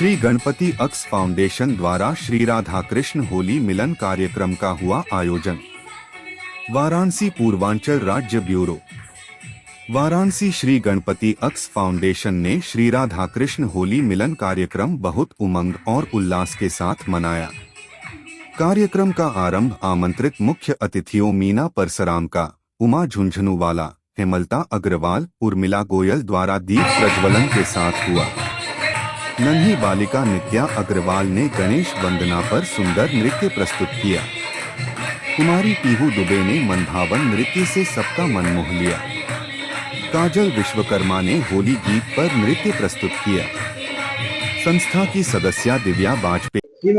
श्री गणपति अक्स foundation द्वारा श्री राधा कृष्ण होली मिलन कार्यक्रम का हुआ आयोजन। वाराणसी पूर्वांचल राज्य ब्यूरो वाराणसी श्री गणपति अक्स फाउंडेशन ने श्री राधा कृष्ण होली मिलन कार्यक्रम बहुत उमंग और उल्लास के साथ मनाया। कार्यक्रम का आरंभ आमंत्रित मुख्य अतिथियों मीना परसराम का, उमा झुंझुनूवाला, हेमलता अग्रवाल, उर्मिला गोयल द्वारा दीप प्रज्वलन के साथ हुआ। नन्ही बालिका नित्या अग्रवाल ने गणेश वंदना पर सुंदर नृत्य प्रस्तुत किया। कुमारी पीहू दुबे ने मनभावन नृत्य से सबका मन मोह लिया। काजल विश्वकर्मा ने होली गीत पर नृत्य प्रस्तुत किया। संस्था की सदस्या दिव्या वाजपेयी।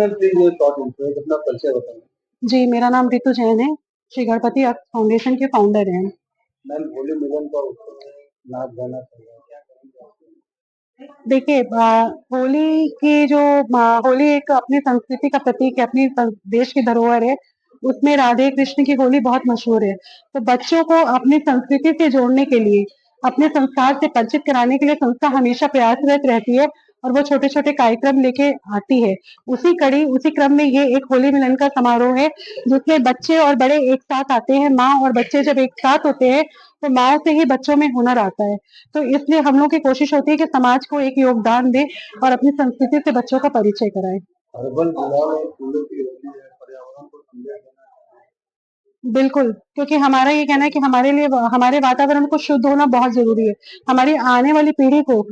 जी, मेरा नाम रितु जैन है। श्री गणपति अक्स फाउंडेशन के फाउंडर हैं। मैम, होली मिलन का नाच गाना चल रहा है, क्या करेंगे? देखिए, होली की जो होली एक अपनी संस्कृति का प्रतीक है, अपनी देश की धरोहर है। उसमें राधे कृष्ण की होली बहुत मशहूर है। तो बच्चों को अपनी संस्कृति से जोड़ने के लिए, अपने संस्कार से परिचित कराने के लिए संस्था हमेशा प्रयासरत रहती है और वो छोटे-छोटे कार्यक्रम लेके आती है। उसी क्रम में ये एक होली मिलन का समारोह है, जिसमें बच्चे और बड़े एक साथ आते हैं। माँ और बच्चे जब एक साथ होते हैं, तो माँ से ही बच्चों में हुनर आता है। तो इसलिए हम लोग की कोशिश होती है कि समाज को एक योगदान दें और अपनी संस्कृति से बच्चों का परिचय कराएं। अर्बन गुलाल और फूलों की होली है, पर्यावरण को संजोए देना। बिल्कुल, क्योंकि हमारा ये कहना है कि हमारे लिए हमारे वातावरण को शुद्ध होना बहुत ज़रूरी है। हमारी आने वाली पीढ़ी को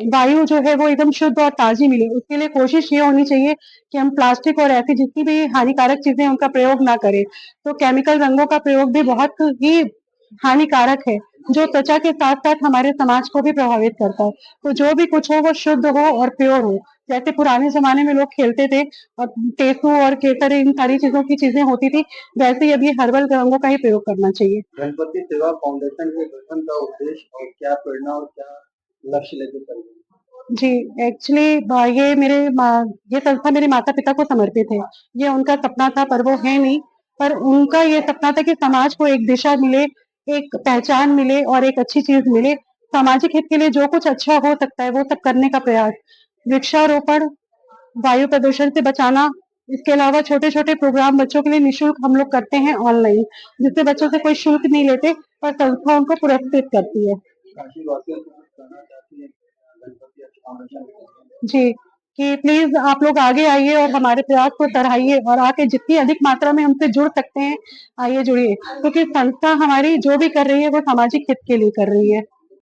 वायु जो है वो एकदम शुद्ध और ताज़ी मिले। उसके लिए कोशिश ये होनी चाहिए कि हम प्लास्टिक और ऐसी जितनी भी हानिकारक चीज़ें उनका प्रयोग ना करें। तो केमिकल रंगों का प्रयोग भी बहुत ही हानिकारक है, जो त्वचा के साथ-साथ हमारे समाज को भी प्रभावित करता है। तो जो भी कुछ हो वो शुद्ध हो और प्योर हो। जैसे पुराने ज़माने में लोग खेलते थे और टेसू और केसर इन सारी चीज़ों की चीज़ें होती थी, वैसे ही अब ये हर्बल रंगों का ही प्रयोग करना चाहिए। गणपति सेवा फाउंडेशन के गठन का उद्देश्य और क्या प्रेरणा और क्या लक्ष्य लेकर चल रही है? जी, एक्चुअली ये संस्था मेरे माता-पिता को समर्पित है। ये उनका सपना था, पर वो है नहीं। पर उनका ये सपना था कि समाज को एक दिशा मिले, एक पहचान मिले और एक अच्छी चीज़ मिले। सामाजिक हित के लिए जो कुछ अच्छा हो सकता है, वो सब करने का प्रयास। वृक्षारोपण, वायु प्रदूषण से बचाना, इसके अलावा छोटे-छोटे प्रोग्राम बच्चों के लिए निःशुल्क हम लोग करते हैं ऑनलाइन, जिससे बच्चों से कोई शुल्क नहीं लेते और संस्था उनको पुरस्कृत करती है। काशी वासियों को कुछ कहना चाहती है गणपति फाउंडेशन के? जी, कि प्लीज़ आप लोग आगे आइए और हमारे प्रयास को सराहिए और आके जितनी अधिक मात्रा में हमसे जुड़ सकते हैं, आइए जुड़िए। क्योंकि संस्था हमारी जो भी कर रही है, वो सामाजिक हित के लिए कर रही है।